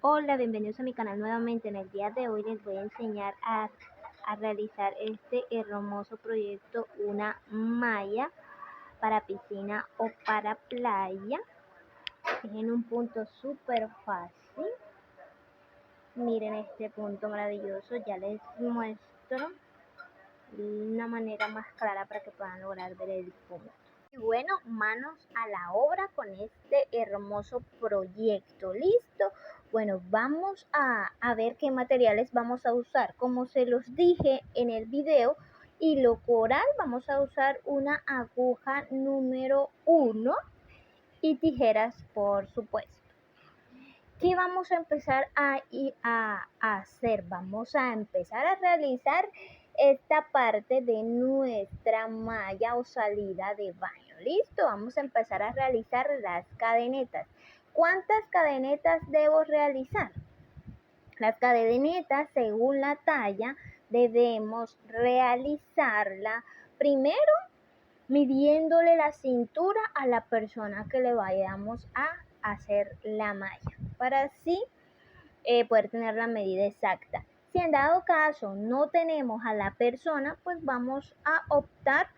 Hola, bienvenidos a mi canal nuevamente. En el día de hoy les voy a enseñar a realizar este hermoso proyecto, una malla para piscina o para playa. Es en un punto súper fácil. Miren este punto maravilloso, ya les muestro una manera más clara para que puedan lograr ver el punto. Y bueno, manos a la obra con este hermoso proyecto. ¿Listo? Bueno, vamos a ver qué materiales vamos a usar. Como se los dije en el video, hilo coral, vamos a usar una aguja número 1 y tijeras, por supuesto. ¿Qué vamos a empezar a hacer? Vamos a empezar a realizar esta parte de nuestra malla o salida de baño. ¿Listo? Vamos a empezar a realizar las cadenetas. ¿Cuántas cadenetas debo realizar? Las cadenetas, según la talla, debemos realizarla primero midiéndole la cintura a la persona que le vayamos a hacer la malla, para así poder tener la medida exacta. Si en dado caso no tenemos a la persona, pues vamos a optar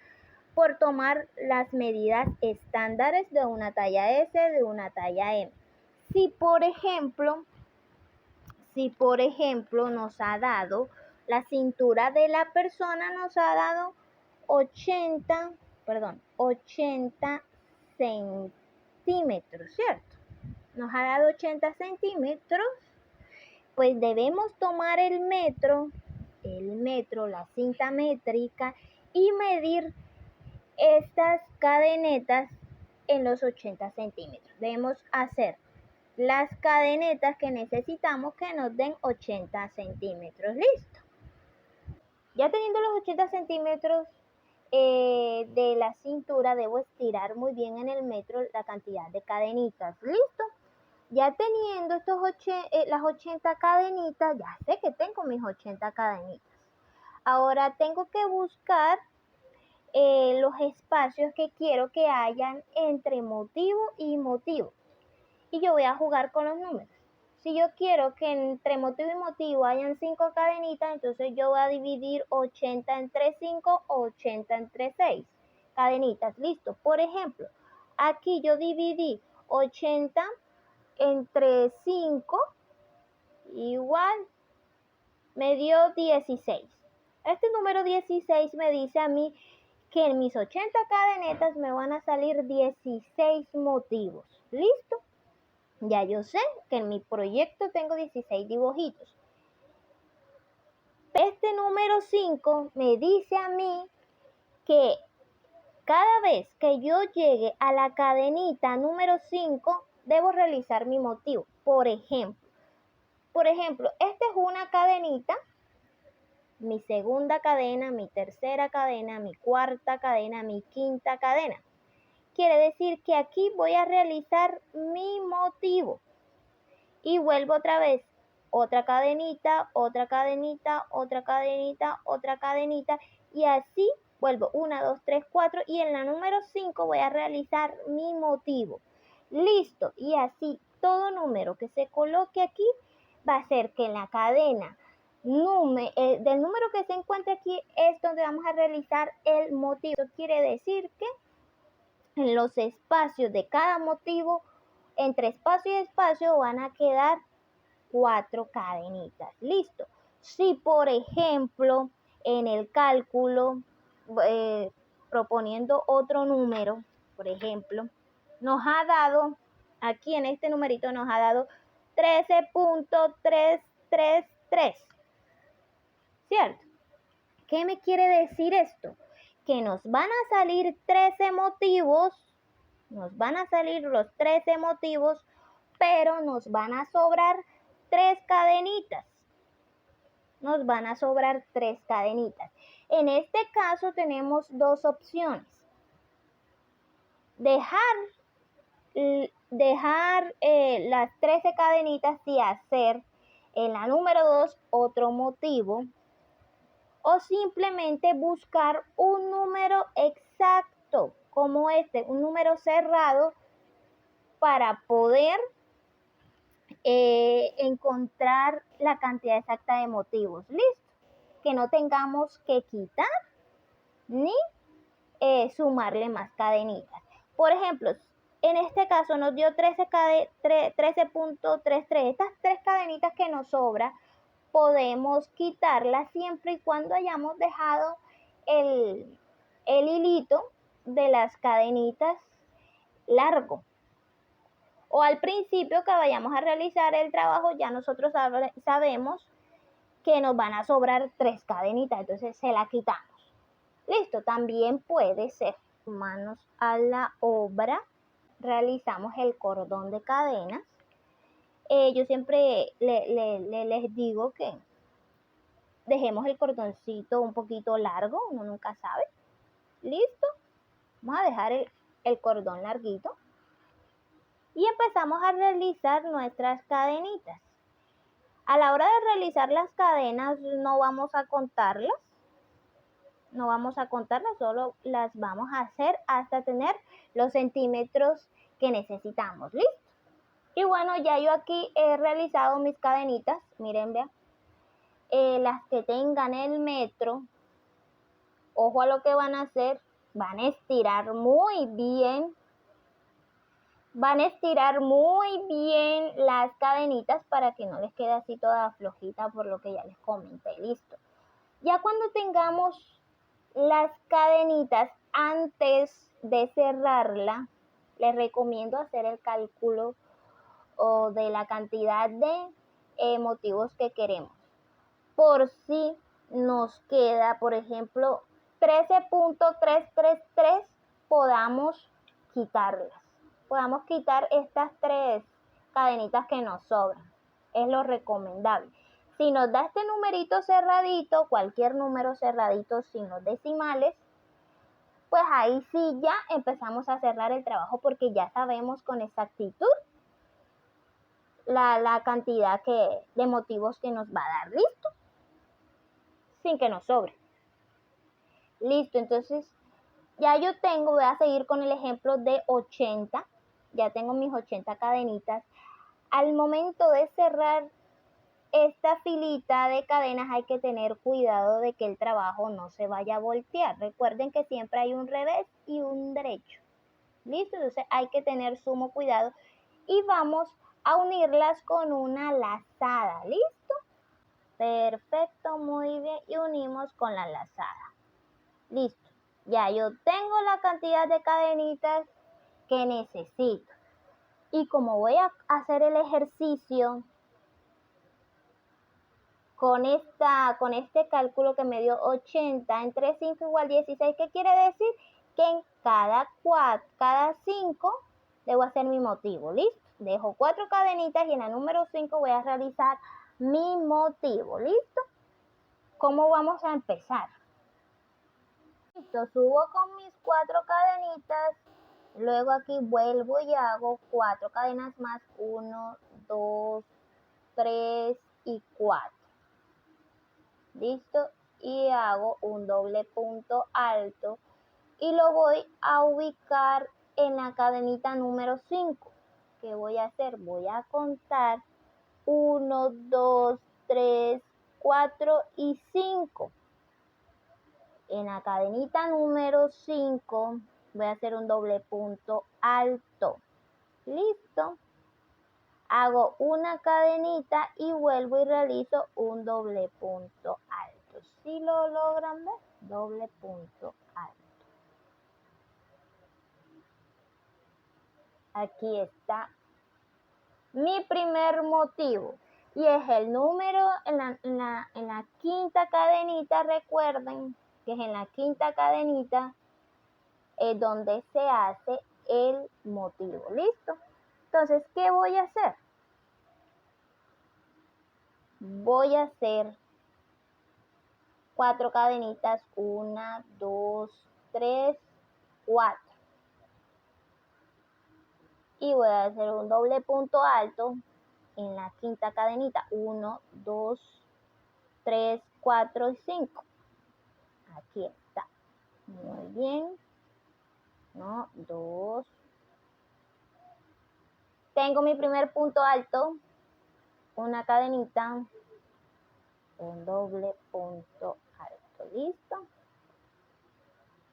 por tomar las medidas estándares de una talla S, de una talla M. Si por ejemplo nos ha dado la cintura de la persona, nos ha dado 80 centímetros, ¿cierto? Nos ha dado 80 centímetros, pues debemos tomar el metro, la cinta métrica y medir estas cadenetas en los 80 centímetros. Debemos hacer las cadenetas que necesitamos que nos den 80 centímetros. Listo. Ya teniendo los 80 centímetros de la cintura, debo estirar muy bien en el metro la cantidad de cadenitas. ¿Listo? Ya teniendo las 80 cadenitas, ya sé que tengo mis 80 cadenitas. Ahora tengo que buscar los espacios que quiero que hayan entre motivo y motivo. Y yo voy a jugar con los números. Si yo quiero que entre motivo y motivo hayan 5 cadenitas, entonces yo voy a dividir 80 entre 5 o 80 entre 6 cadenitas. Listo. Por ejemplo, aquí yo dividí 80 entre 5, igual me dio 16. Este número 16 me dice a mí que en mis 80 cadenetas me van a salir 16 motivos. ¿Listo? Ya yo sé que en mi proyecto tengo 16 dibujitos. Este número 5 me dice a mí que cada vez que yo llegue a la cadenita número 5, debo realizar mi motivo. Por ejemplo, esta es una cadenita, mi segunda cadena, mi tercera cadena, mi cuarta cadena, mi quinta cadena. Quiere decir que aquí voy a realizar mi motivo. Y vuelvo otra vez, otra cadenita, otra cadenita, otra cadenita, otra cadenita, y así vuelvo 1, 2, 3, 4, y en la número 5 voy a realizar mi motivo. Listo, y así todo número que se coloque aquí va a ser que en la cadena del número que se encuentre aquí es donde vamos a realizar el motivo. Eso quiere decir que en los espacios de cada motivo, entre espacio y espacio, van a quedar 4 cadenitas. Listo. Si por ejemplo en el cálculo, proponiendo otro número, por ejemplo, nos ha dado, aquí en este numerito nos ha dado 13.333, ¿cierto? ¿Qué me quiere decir esto? Que nos van a salir 13 motivos, nos van a salir los 13 motivos, pero nos van a sobrar 3 cadenitas. Nos van a sobrar 3 cadenitas. En este caso tenemos dos opciones. Dejar las 13 cadenitas y hacer en la número 2 otro motivo, o simplemente buscar un número exacto como este, un número cerrado, para poder encontrar la cantidad exacta de motivos, listo, que no tengamos que quitar ni sumarle más cadenitas. Por ejemplo, en este caso nos dio 13.33. Estas 3 cadenitas que nos sobra podemos quitarlas siempre y cuando hayamos dejado el hilito de las cadenitas largo. O al principio que vayamos a realizar el trabajo, ya nosotros sabemos que nos van a sobrar 3 cadenitas, entonces se la quitamos. Listo, también puede ser manos a la obra. Realizamos el cordón de cadenas. Yo siempre les digo que dejemos el cordoncito un poquito largo, uno nunca sabe. Listo, vamos a dejar el cordón larguito y empezamos a realizar nuestras cadenitas. A la hora de realizar las cadenas no vamos a contarlas, solo las vamos a hacer hasta tener los centímetros que necesitamos. ¿Listo? Y bueno, ya yo aquí he realizado mis cadenitas, miren, vean, las que tengan el metro, ojo a lo que van a hacer, van a estirar muy bien las cadenitas para que no les quede así toda flojita, por lo que ya les comenté. Listo. Ya cuando tengamos las cadenitas, antes de cerrarla, les recomiendo hacer el cálculo de la cantidad de motivos que queremos. Por si nos queda, por ejemplo, 13.333, podamos quitar estas 3 cadenitas que nos sobran. Es lo recomendable. Si nos da este numerito cerradito, cualquier número cerradito sin los decimales, pues ahí sí ya empezamos a cerrar el trabajo porque ya sabemos con exactitud la cantidad de motivos que nos va a dar. ¿Listo? Sin que nos sobre. Listo, entonces ya yo voy a seguir con el ejemplo de 80. Ya tengo mis 80 cadenitas. Al momento de cerrar esta filita de cadenas hay que tener cuidado de que el trabajo no se vaya a voltear. Recuerden que siempre hay un revés y un derecho. ¿Listo? Entonces hay que tener sumo cuidado y vamos a unirlas con una lazada. ¿Listo? Perfecto, muy bien. Y unimos con la lazada. Listo. Ya yo tengo la cantidad de cadenitas que necesito. Y como voy a hacer el ejercicio con este cálculo que me dio 80 entre 5 igual 16, ¿qué quiere decir? Que en cada 5 debo hacer mi motivo. ¿Listo? Dejo 4 cadenitas y en la número 5 voy a realizar mi motivo. ¿Listo? ¿Cómo vamos a empezar? Listo, subo con mis 4 cadenitas. Luego aquí vuelvo y hago 4 cadenas más, 1, 2, 3 y 4. Listo, y hago un doble punto alto y lo voy a ubicar en la cadenita número 5. ¿Qué voy a hacer? Voy a contar 1, 2, 3, 4 y 5. En la cadenita número 5 voy a hacer un doble punto alto. Listo. Hago una cadenita y vuelvo y realizo un doble punto alto. Si lo logran ver, doble punto alto. Aquí está mi primer motivo. Y es el número en la quinta cadenita. Recuerden que es en la quinta cadenita donde se hace el motivo. ¿Listo? Entonces, ¿qué voy a hacer? Voy a hacer 4 cadenitas, 1, 2, 3, 4. Y voy a hacer un doble punto alto en la quinta cadenita, 1, 2, 3, 4 y 5. Aquí está. Muy bien. 1, 2. Tengo mi primer punto alto. una cadenita, un doble punto alto, listo,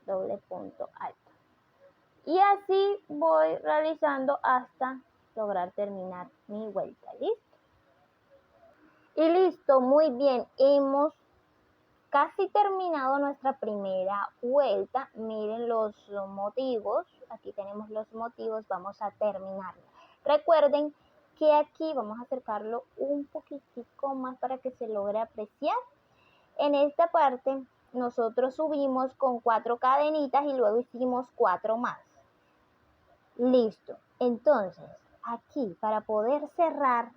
doble punto alto, y así voy realizando hasta lograr terminar mi vuelta, listo. Y listo, muy bien, hemos casi terminado nuestra primera vuelta. Miren los motivos, aquí tenemos los motivos, vamos a terminarlo. Recuerden que aquí vamos a acercarlo un poquitico más para que se logre apreciar. En esta parte nosotros subimos con 4 cadenitas y luego hicimos 4 más. Listo, entonces aquí para poder cerrar,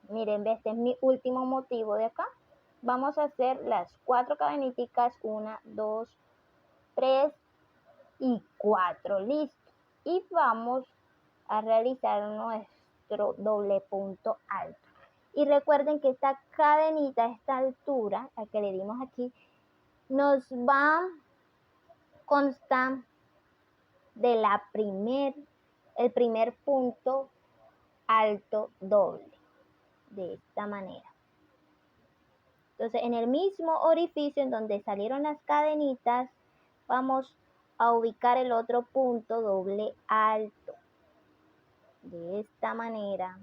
miren, este es mi último motivo de acá. Vamos a hacer las 4 cadenitas, 1, 2, 3 y 4, listo. Y vamos a realizar nuestro doble punto alto. Y recuerden que esta cadenita, esta altura, a que le dimos aquí, nos va a constar de el primer punto alto doble, de esta manera. Entonces, en el mismo orificio en donde salieron las cadenitas, vamos a ubicar el otro punto doble alto. De esta manera.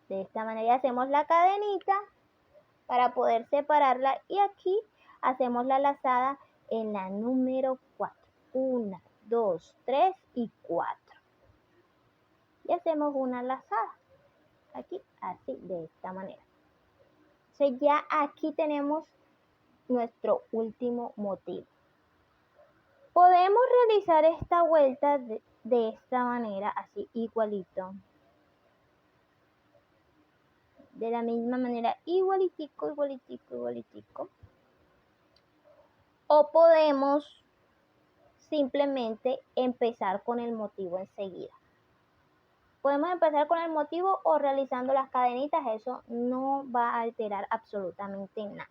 De esta manera hacemos la cadenita para poder separarla y aquí hacemos la lazada en la número 4. 1, 2, 3 y 4. Y hacemos una lazada. Aquí, así, de esta manera. Entonces ya aquí tenemos nuestro último motivo. Podemos realizar esta vuelta de esta manera, así igualito. De la misma manera, igualitico, igualitico, igualitico. O podemos simplemente empezar con el motivo enseguida. Podemos empezar con el motivo o realizando las cadenitas, eso no va a alterar absolutamente nada.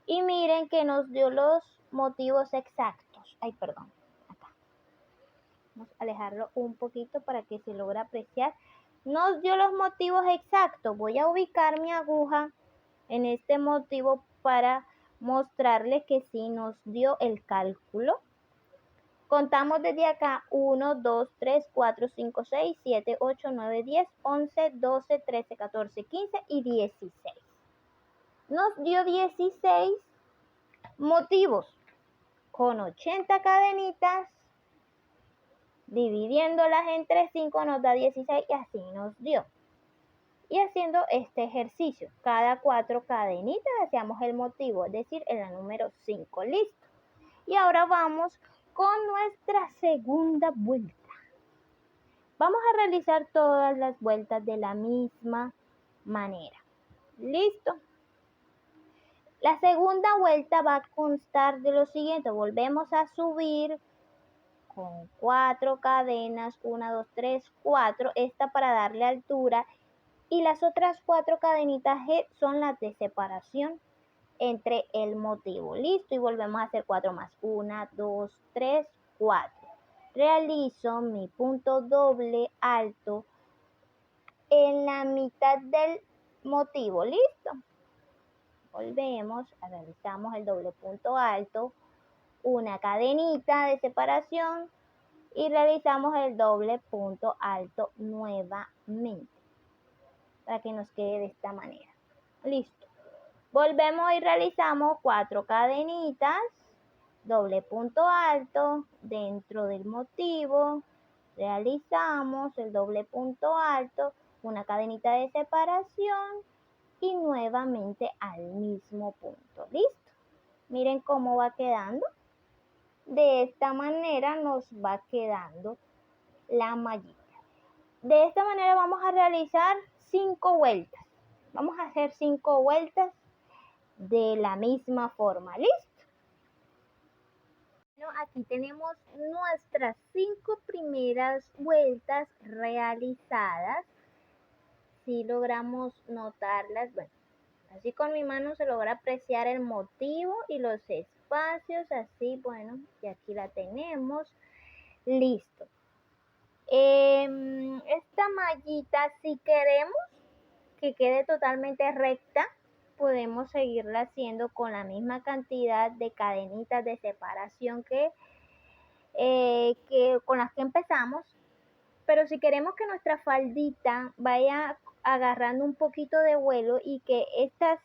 Y miren que nos dio los motivos exactos. Ay, perdón, acá. Vamos a alejarlo un poquito para que se logre apreciar. Nos dio los motivos exactos. Voy a ubicar mi aguja en este motivo para mostrarles que sí nos dio el cálculo. Contamos desde acá 1, 2, 3, 4, 5, 6, 7, 8, 9, 10, 11, 12, 13, 14, 15 y 16. Nos dio 16 motivos con 80 cadenitas, dividiéndolas entre 5 nos da 16 y así nos dio. Y haciendo este ejercicio, cada 4 cadenitas hacíamos el motivo, es decir, en la número 5, listo. Y ahora vamos con nuestra segunda vuelta. Vamos a realizar todas las vueltas de la misma manera. ¿Listo? La segunda vuelta va a constar de lo siguiente. Volvemos a subir con 4 cadenas. 1, 2, 3, 4. Esta para darle altura. Y las otras 4 cadenitas G son las de separación entre el motivo. Listo. Y volvemos a hacer 4 más. 1, 2, 3, 4. Realizo mi punto doble alto en la mitad del motivo. ¿Listo? Volvemos, realizamos el doble punto alto, una cadenita de separación y realizamos el doble punto alto nuevamente para que nos quede de esta manera. Listo. Volvemos y realizamos 4 cadenitas, doble punto alto dentro del motivo, realizamos el doble punto alto, una cadenita de separación y nuevamente al mismo punto. ¿Listo? Miren cómo va quedando. De esta manera nos va quedando la mallita. De esta manera vamos a realizar 5 vueltas. Vamos a hacer 5 vueltas de la misma forma. ¿Listo? Bueno, aquí tenemos nuestras 5 primeras vueltas realizadas. Si logramos notarlas, bueno, así con mi mano se logra apreciar el motivo y los espacios, así, bueno, y aquí la tenemos. Listo. Esta mallita, si queremos que quede totalmente recta, podemos seguirla haciendo con la misma cantidad de cadenitas de separación que con las que empezamos. Pero si queremos que nuestra faldita vaya agarrando un poquito de vuelo y que estas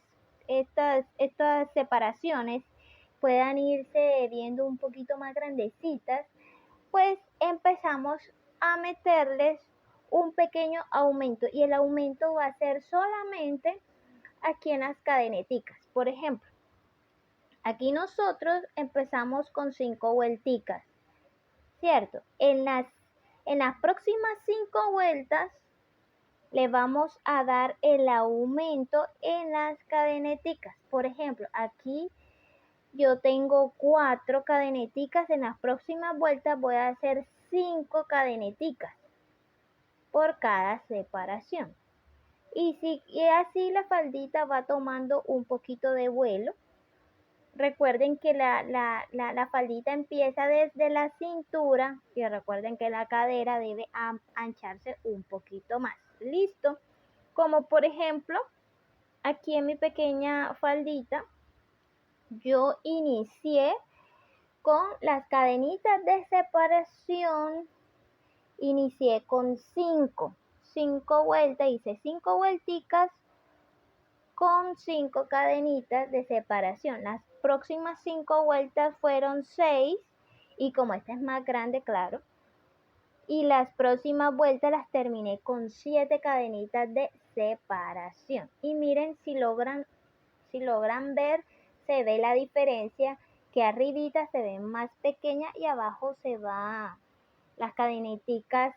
separaciones puedan irse viendo un poquito más grandecitas, pues empezamos a meterles un pequeño aumento, y el aumento va a ser solamente aquí en las cadeneticas. Por ejemplo, aquí nosotros empezamos con 5 vuelticas, ¿cierto? En las próximas 5 vueltas le vamos a dar el aumento en las cadeneticas. Por ejemplo, aquí yo tengo 4 cadeneticas, en las próximas vueltas voy a hacer 5 cadeneticas por cada separación. Y así la faldita va tomando un poquito de vuelo. Recuerden que la faldita empieza desde la cintura y recuerden que la cadera debe ancharse un poquito más. ¿Listo? Como por ejemplo, aquí en mi pequeña faldita, yo inicié con las cadenitas de separación, inicié con 5 vueltas, hice 5 vuelticas con 5 cadenitas de separación. Las próximas 5 vueltas fueron 6, y como esta es más grande, claro, y las próximas vueltas las terminé con 7 cadenitas de separación. Y miren, si logran ver, se ve la diferencia, que arribita se ve más pequeña y abajo las cadeneticas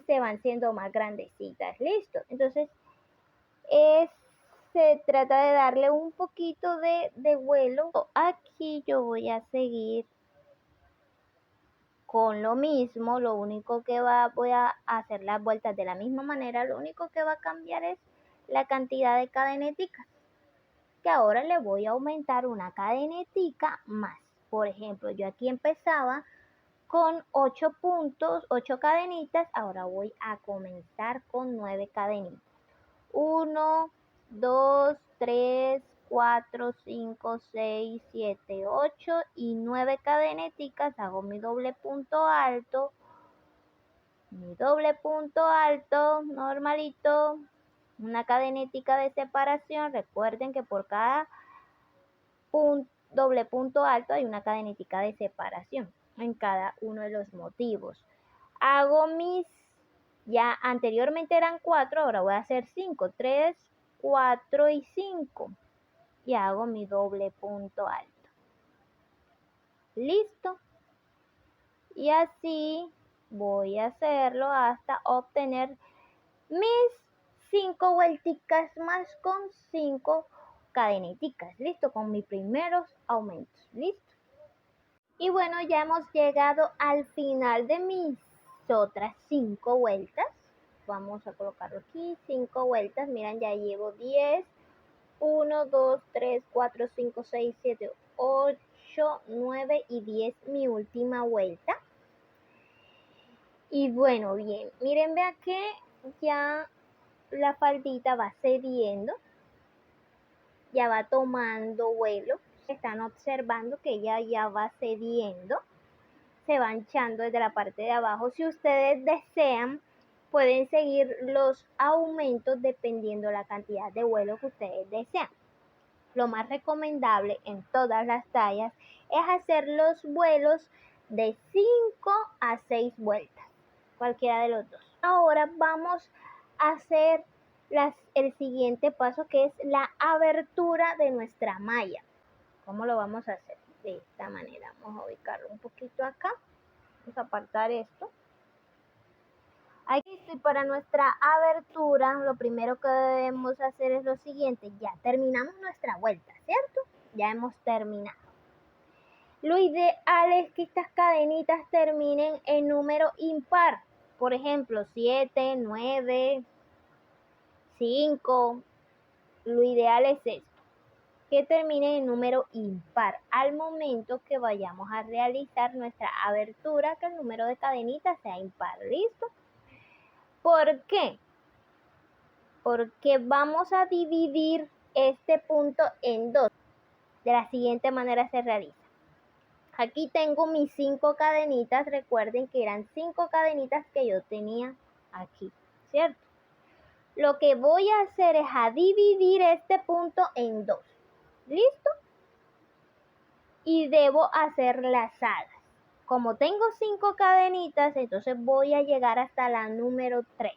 se van siendo más grandecitas. Listo. Entonces se trata de darle un poquito de vuelo. Aquí yo voy a seguir con lo mismo, lo único que voy a hacer las vueltas de la misma manera, lo único que va a cambiar es la cantidad de cadeneticas, que ahora le voy a aumentar una cadenetica más. Por ejemplo, yo aquí empezaba con 8 puntos, 8 cadenitas, ahora voy a comenzar con 9 cadenitas. 1, 2, 3, 4, 5, 6, 7, 8 y 9 cadeneticas. Hago mi doble punto alto, normalito, una cadenetica de separación. Recuerden que por cada doble punto alto hay una cadenetica de separación en cada uno de los motivos. Hago ya anteriormente eran 4, ahora voy a hacer 5, 3, 4 y 5. Y hago mi doble punto alto. Listo. Y así voy a hacerlo hasta obtener mis 5 vuelticas más con 5 cadeneticas. Listo, con mis primeros aumentos. Listo. Y bueno, ya hemos llegado al final de mis otras 5 vueltas. Vamos a colocarlo aquí, 5 vueltas. Miren, ya llevo 10. 1, 2, 3, 4, 5, 6, 7, 8, 9 y 10, mi última vuelta. Y bueno, bien, miren, vean que ya la faldita va cediendo, ya va tomando vuelo. Están observando que ella ya va cediendo, se va hinchando desde la parte de abajo. Si ustedes desean, pueden seguir los aumentos dependiendo la cantidad de vuelo que ustedes desean. Lo más recomendable en todas las tallas es hacer los vuelos de 5 a 6 vueltas, cualquiera de los dos. Ahora vamos a hacer el siguiente paso, que es la abertura de nuestra malla. ¿Cómo lo vamos a hacer? De esta manera. Vamos a ubicarlo un poquito acá. Vamos a apartar esto. Aquí, y para nuestra abertura, lo primero que debemos hacer es lo siguiente. Ya terminamos nuestra vuelta, ¿cierto? Ya hemos terminado. Lo ideal es que estas cadenitas terminen en número impar. Por ejemplo, 7, 9, 5. Lo ideal es esto, que termine en número impar al momento que vayamos a realizar nuestra abertura, que el número de cadenitas sea impar. ¿Listo? ¿Por qué? Porque vamos a dividir este punto en dos. De la siguiente manera se realiza. Aquí tengo mis 5 cadenitas. Recuerden que eran 5 cadenitas que yo tenía aquí, ¿cierto? Lo que voy a hacer es a dividir este punto en dos. ¿Listo? Y debo hacer lazadas. Como tengo 5 cadenitas, entonces voy a llegar hasta la número 3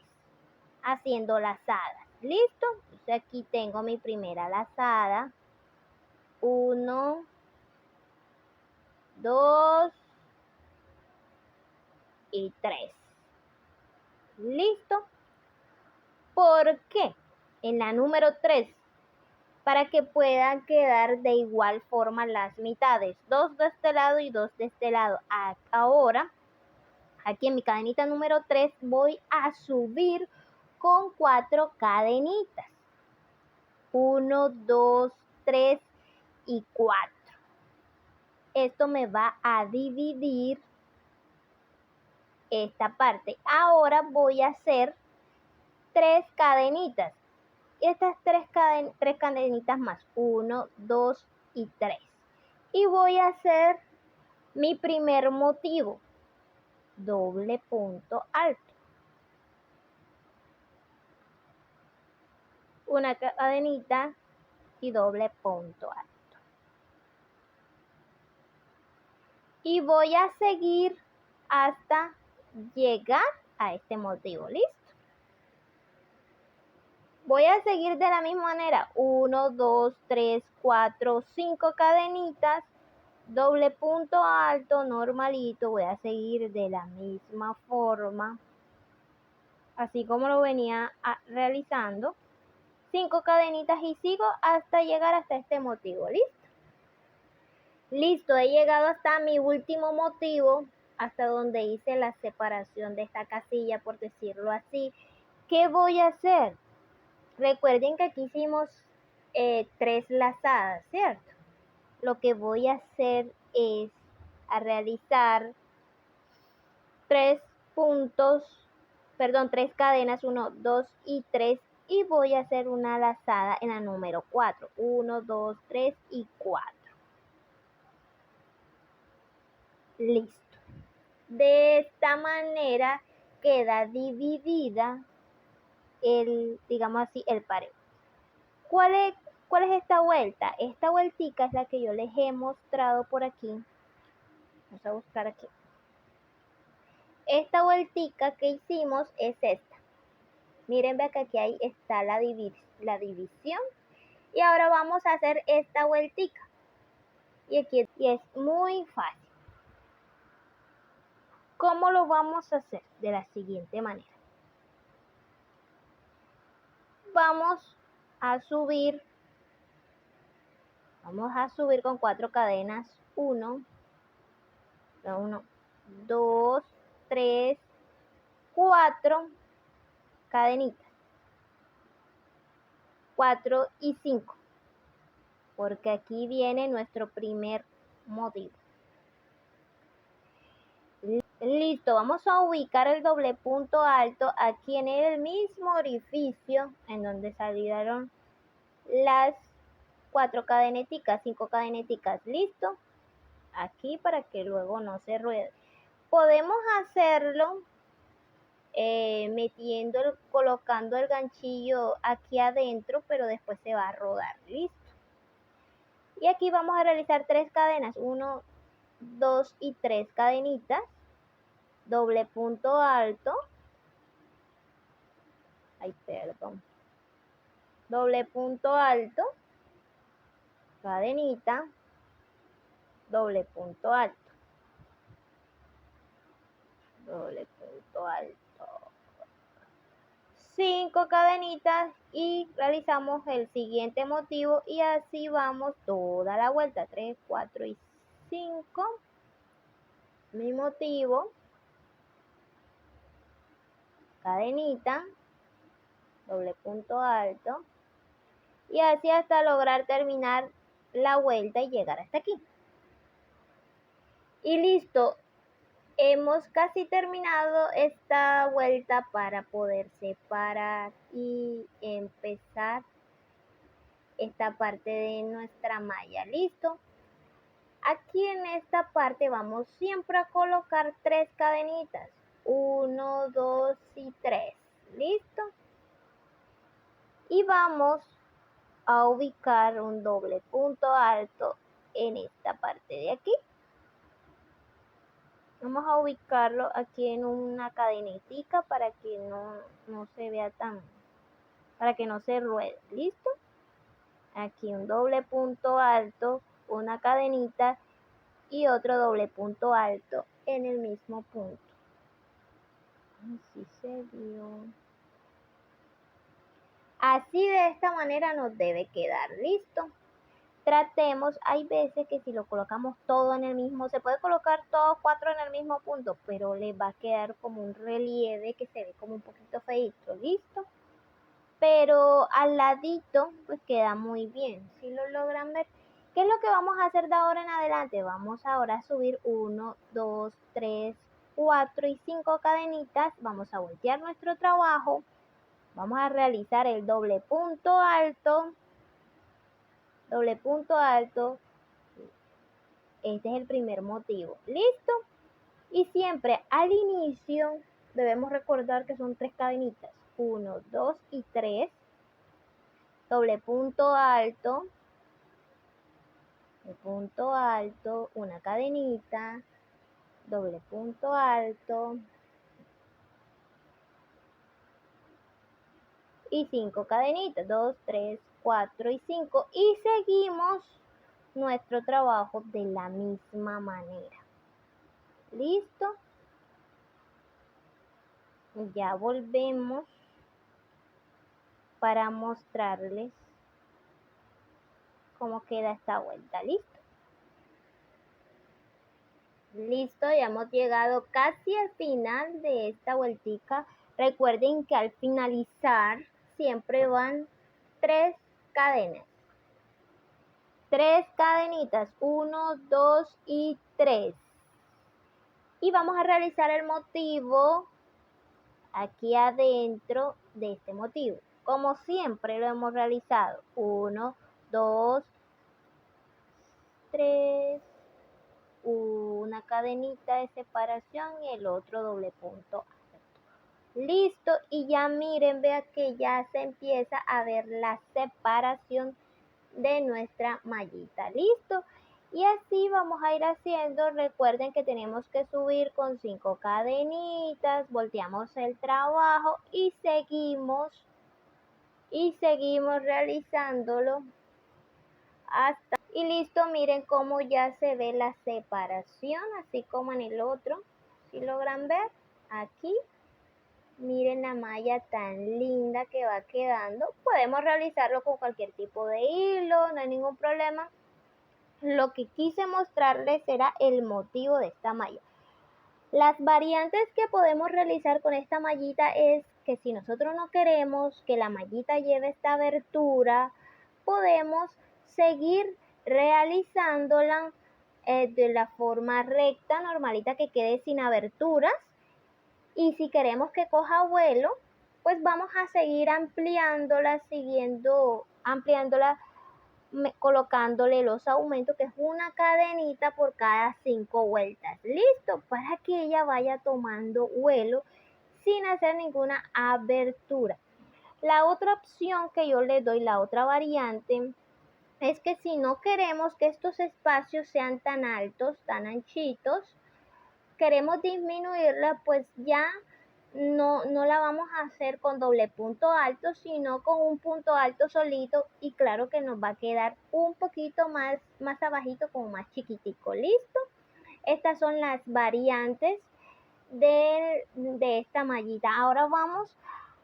haciendo lazadas. ¿Listo? Entonces aquí tengo mi primera lazada. 1, 2 y 3. ¿Listo? ¿Por qué? En la número 3, para que puedan quedar de igual forma las mitades. 2 de este lado y 2 de este lado. Ahora, aquí en mi cadenita número 3, voy a subir con 4 cadenitas. 1, 2, 3 y 4. Esto me va a dividir esta parte. Ahora voy a hacer 3 cadenitas. Estas 3 cadenitas más. 1, 2 y 3. Y voy a hacer mi primer motivo. Doble punto alto. Una cadenita y doble punto alto. Y voy a seguir hasta llegar a este motivo. ¿Listo? Voy a seguir de la misma manera. 1, 2, 3, 4, 5 cadenitas. Doble punto alto, normalito. Voy a seguir de la misma forma. Así como lo venía realizando. 5 cadenitas y sigo hasta llegar hasta este motivo. ¿Listo? Listo, he llegado hasta mi último motivo. Hasta donde hice la separación de esta casilla, por decirlo así. ¿Qué voy a hacer? Recuerden que aquí hicimos 3 lazadas, ¿cierto? Lo que voy a hacer es a realizar 3 cadenas, 1, 2 y 3, y voy a hacer una lazada en la número 4. 1, 2, 3 y 4. Listo. De esta manera queda dividida digamos así, el pared. ¿Cuál es esta vuelta? Esta vueltica es la que yo les he mostrado por aquí. Vamos a buscar aquí. Esta vueltica que hicimos es esta. Miren, ve que aquí ahí está la división. Y ahora vamos a hacer esta vueltica. Y es muy fácil. ¿Cómo lo vamos a hacer? De la siguiente manera. Vamos a subir con 4 cadenas. 1, 2, 3, 4 cadenitas. 4 y 5. Porque aquí viene nuestro primer motivo. Listo, vamos a ubicar el doble punto alto aquí en el mismo orificio en donde salieron las 4 cadeneticas, 5 cadeneticas. Listo, aquí para que luego no se ruede. Podemos hacerlo colocando el ganchillo aquí adentro, pero después se va a rodar. Listo. Y aquí vamos a realizar 3 cadenas, 1, 2 y 3 cadenitas. Doble punto alto. Doble punto alto. Cadenita. Doble punto alto. Doble punto alto. 5 cadenitas y realizamos el siguiente motivo y así vamos toda la vuelta. 3, 4 y 5. Mi motivo. Cadenita. Doble punto alto. Y así hasta lograr terminar la vuelta y llegar hasta aquí. Y listo, hemos casi terminado esta vuelta para poder separar y empezar esta parte de nuestra malla. Listo. Aquí en esta parte vamos siempre a colocar 3 cadenitas. 1, 2 y 3. Listo. Y vamos a ubicar un doble punto alto en esta parte de aquí. Vamos a ubicarlo aquí en una cadenetica para que no se vea para que no se ruede. ¿Listo? Aquí un doble punto alto, una cadenita y otro doble punto alto en el mismo punto. Así se vio. Así de esta manera nos debe quedar. ¿Listo? Tratemos, hay veces que si lo colocamos todo en el mismo, se puede colocar todos 4 en el mismo punto, pero le va a quedar como un relieve que se ve como un poquito feito. ¿Listo? Pero al ladito pues queda muy bien. Si lo logran ver, ¿qué es lo que vamos a hacer de ahora en adelante? Vamos ahora a subir 1, 2, 3, 4 y 5 cadenitas. Vamos a voltear nuestro trabajo. Vamos a realizar el doble punto alto. Doble punto alto. Este es el primer motivo. ¿Listo? Y siempre al inicio debemos recordar que son 3 cadenitas. 1, 2 y 3. Doble punto alto, una cadenita, doble punto alto y 5 cadenitas, 2, 3, 4 y 5, y seguimos nuestro trabajo de la misma manera. ¿Listo? Ya volvemos para mostrarles cómo queda esta vuelta. ¿Listo? Listo, ya hemos llegado casi al final de esta vueltica. Recuerden que al finalizar siempre van 3 cadenas. 3 cadenitas, 1, 2 y 3. Y vamos a realizar el motivo aquí adentro de este motivo. Como siempre lo hemos realizado. 1, 2, 3. Una cadenita de separación y el otro doble punto alto. Listo, y ya miren, vea que ya se empieza a ver la separación de nuestra mallita. Listo, y así vamos a ir haciendo. Recuerden que tenemos que subir con 5 cadenitas, volteamos el trabajo y seguimos realizándolo hasta. Y listo, miren cómo ya se ve la separación, así como en el otro. Si logran ver, aquí, miren la malla tan linda que va quedando. Podemos realizarlo con cualquier tipo de hilo, no hay ningún problema. Lo que quise mostrarles era el motivo de esta malla. Las variantes que podemos realizar con esta mallita es que si nosotros no queremos que la mallita lleve esta abertura, podemos seguir realizándola de la forma recta, normalita, que quede sin aberturas. Y si queremos que coja vuelo, pues vamos a seguir ampliándola, colocándole los aumentos, que es una cadenita por cada 5 vueltas. Listo, para que ella vaya tomando vuelo sin hacer ninguna abertura. La otra opción que yo le doy, la otra variante, es que si no queremos que estos espacios sean tan altos, tan anchitos, queremos disminuirla, pues ya no la vamos a hacer con doble punto alto, sino con un punto alto solito, y claro que nos va a quedar un poquito más abajito, como más chiquitico. ¿Listo? Estas son las variantes de esta mallita. Ahora vamos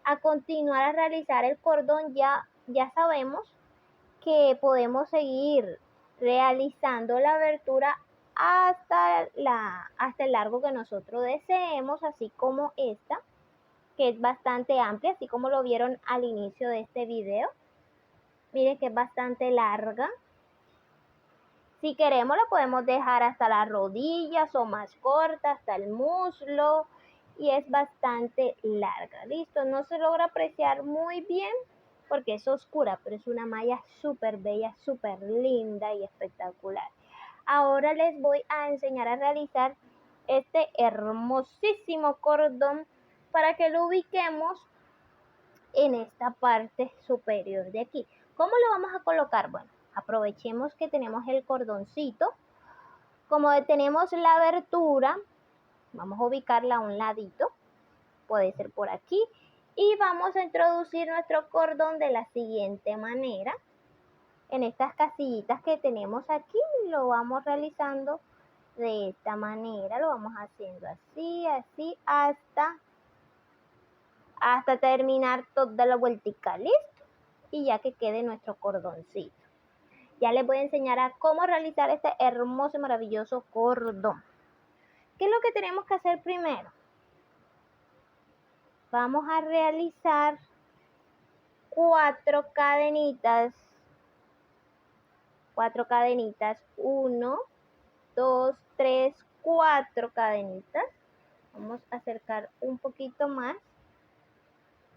a continuar a realizar el cordón. Ya sabemos que podemos seguir realizando la abertura hasta el largo que nosotros deseemos, así como esta, que es bastante amplia, así como lo vieron al inicio de este video. Miren que es bastante larga. Si queremos la podemos dejar hasta las rodillas o más corta, hasta el muslo, y es bastante larga. Listo, no se logra apreciar muy bien porque es oscura, pero es una malla súper bella, súper linda y espectacular. Ahora les voy a enseñar a realizar este hermosísimo cordón para que lo ubiquemos en esta parte superior de aquí. ¿Cómo lo vamos a colocar? Bueno, aprovechemos que tenemos el cordoncito. Como tenemos la abertura, vamos a ubicarla a un ladito, puede ser por aquí, y vamos a introducir nuestro cordón de la siguiente manera. En estas casillitas que tenemos aquí, lo vamos realizando de esta manera, lo vamos haciendo así, así, hasta terminar toda la vueltica, listo, y ya que quede nuestro cordoncito. Ya les voy a enseñar a cómo realizar este hermoso y maravilloso cordón. ¿Qué es lo que tenemos que hacer primero? Vamos a realizar 4 cadenitas. 4 cadenitas. 1, 2, 3, 4 cadenitas. Vamos a acercar un poquito más.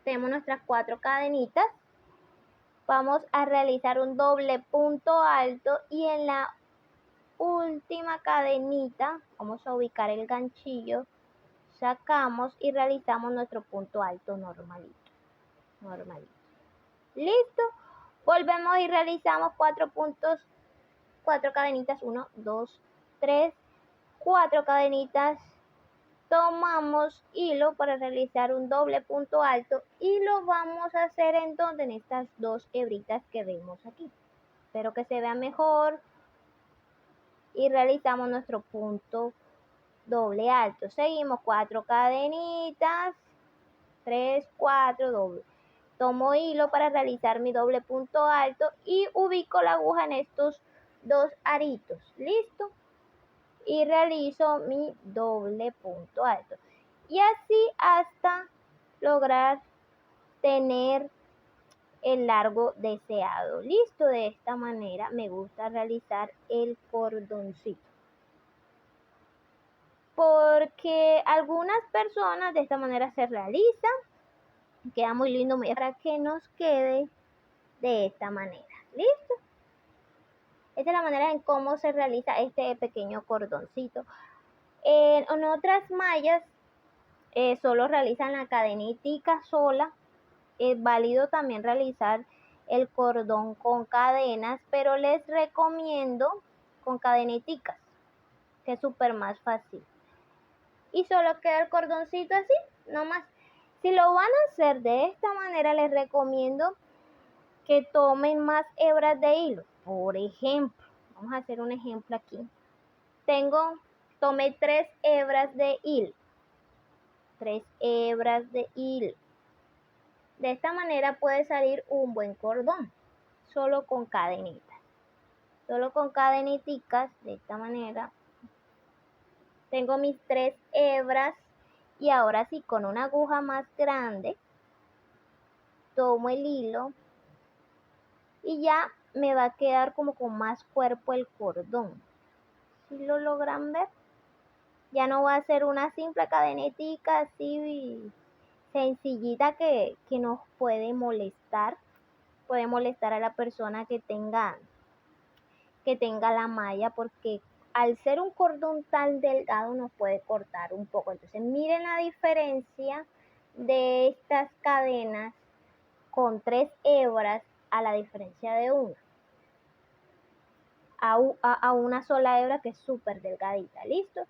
Tenemos nuestras 4 cadenitas. Vamos a realizar un doble punto alto y en la última cadenita vamos a ubicar el ganchillo, sacamos y realizamos nuestro punto alto normalito. Listo, volvemos y realizamos 4 puntos, 4 cadenitas, 1, 2, 3, 4 cadenitas. Tomamos hilo para realizar un doble punto alto y lo vamos a hacer en estas 2 hebritas que vemos aquí. Espero que se vea mejor. Y realizamos nuestro punto doble alto. Seguimos 4 cadenitas, 3, 4, doble. Tomo hilo para realizar mi doble punto alto y ubico la aguja en estos 2 aritos. ¿Listo? Y realizo mi doble punto alto. Y así hasta lograr tener el largo deseado. Listo, de esta manera me gusta realizar el cordoncito. Porque algunas personas de esta manera se realizan, queda muy lindo para que nos quede de esta manera. ¿Listo? Esta es la manera en cómo se realiza este pequeño cordoncito. En otras mallas solo realizan la cadenita sola. Es válido también realizar el cordón con cadenas, pero les recomiendo con cadenitas, que es súper más fácil. Y solo queda el cordoncito así, nomás. Si lo van a hacer de esta manera, les recomiendo que tomen más hebras de hilo. Por ejemplo, vamos a hacer un ejemplo aquí. Tomé 3 hebras de hilo. 3 hebras de hilo. De esta manera puede salir un buen cordón, solo con cadenitas. Solo con cadenitas, de esta manera. Tengo mis 3 hebras y ahora sí, con una aguja más grande, tomo el hilo y ya me va a quedar como con más cuerpo el cordón. ¿Sí lo logran ver? Ya no va a ser una simple cadenetita así sencillita que nos puede molestar a la persona que tenga la malla, porque al ser un cordón tan delgado nos puede cortar un poco. Entonces miren la diferencia de estas cadenas con 3 hebras a la diferencia de a una sola hebra que es súper delgadita. ¿Listo?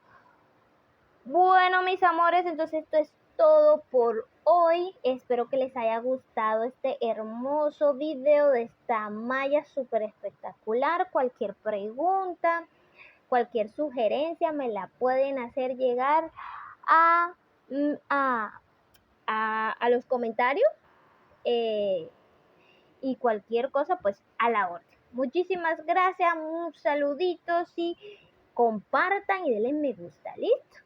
Bueno, mis amores, entonces esto es todo por hoy. Espero que les haya gustado este hermoso video de esta malla súper espectacular. Cualquier pregunta, cualquier sugerencia me la pueden hacer llegar a los comentarios, y cualquier cosa pues a la orden. Muchísimas gracias, un saluditos y compartan y denle me gusta. ¿Listo?